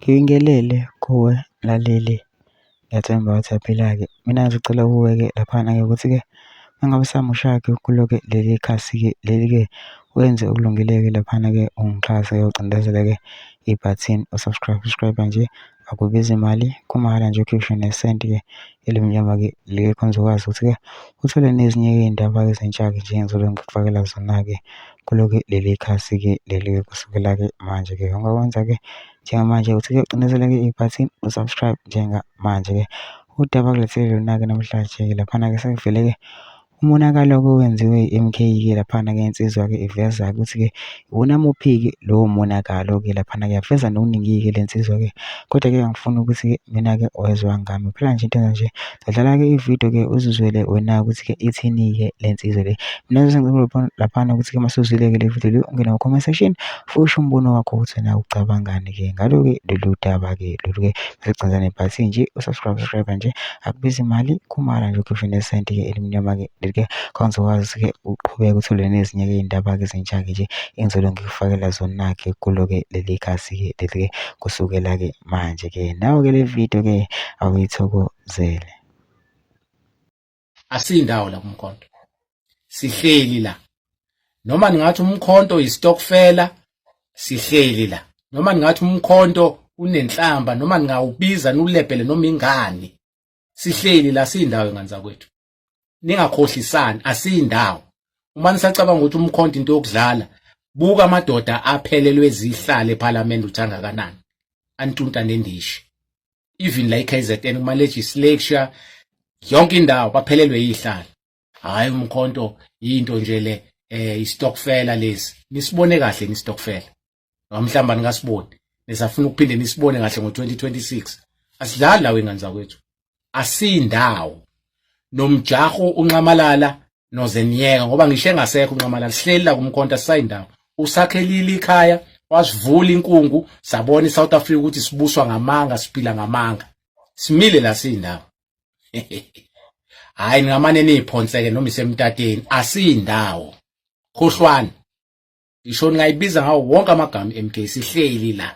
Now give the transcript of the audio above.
Ngibingelele kuwe mlaleli, ngiyathemba ukuthi uyaphila-ke. Mina ngizocela kuwe-ke laphana-ke ukuthi-ke mangabe usamusha-ke kulo-ke leli khasi-ke leli-ke wenze okulungile-ke laphana-ke ungixhase-ke ucindezele-ke ibhathini subscribe nje, akubizi imali, kumahhala nje ukhiphe nesenti-ke elimnyama-ke khona uzokwazi ukuthi-ke uthole nezinye-ke iy'ndaba ezintsha-ke nje engizobe ngikufakela zona-ke kulo-ke leli khasi-ke leli-ke kusukela-ke manje-ke. Ongakwenza-ke njengamanje ukuthi-ke ucindezele-ke ibhathini usubscribe njengamanje-ke. Udaba kulethele lona-ke namhlanje-ke laphana-ke sekuvele-ke umonakalo-ke owenziwe i-MK-ke laphana-ke insizwa-ke iveza ukuthi-ke unamuphi-ke lowo monakalo-ke laphana-ke yaveza nokuningi-ke le nsizwa-ke, kodwa-ke angifuni ukuthi-ke mina-ke owezwa ngami phela nje into nje zadlala-ke ividiyo-ke uzizwele wena ukuthi-ke ithini-ke le nsizwa le. Mina sengicela laphana ukuthi-ke masuzwile-ke le vidiyo le ungene ku-comment section usho umbono wakho ukuthi wena ucabangani-ke ngalo-ke lolu daba-ke lolu-ke secenza nebhathini nje usubscribe nje, akubizi imali, kumahhala nje ukhiphe nesenti-ke elimnyama-ke ke khona uzokwazi-ke uqhubeke uthole nezinye-ke iy'ndaba-ke ezintsha-ke nje engizobe ngikufakela zona-ke kulo-ke leli khasi-ke leli-ke kusukela-ke manje-ke. Nawe-ke le vidiyo-ke awuyithokozele. Asindawo la kumkhonto, sihleli la. Noma ningathi umkhonto istokfela, sihleli la. Noma ningathi umkhonto unenhlamba, noma ningawubiza nulebhele noma ingane, sihleli la, sindawo ingane zakwethu. Ningakhohlisani, asindawo. Uma nisacabanga ukuthi umkhonto into yokudlala, buka amadoda aphelelwe zihlale eParliament uthanga kanani, antunta nendishi. Even la iKZN kuma legislature yonke indawo baphelelwe yihlala. Hayi umkhonto into nje le istokfela lesi. Nisibone kahle nistokfela. Ngamhlamba ningasiboni. Nisafuna ukuphinde nisibone kahle ngo2026. Asidlali lawe ingane zakwethu. Asindawo. Nomjaho unqamalala nozenyeka ngoba ngisho engasekho unqamalala sihleli la kumkhonto asayindawo. Usakhelile ikhaya, wasivula inkungu, sabona iSouth Africa ukuthi sibuswa ngamanga, siphila ngamanga. Simile la sindawo. Hayi ngamane niphonseke noma isemtateni, asindawo. Khohlwana. Ngisho ngayibiza ngawo wonke amagama MK sihleli la.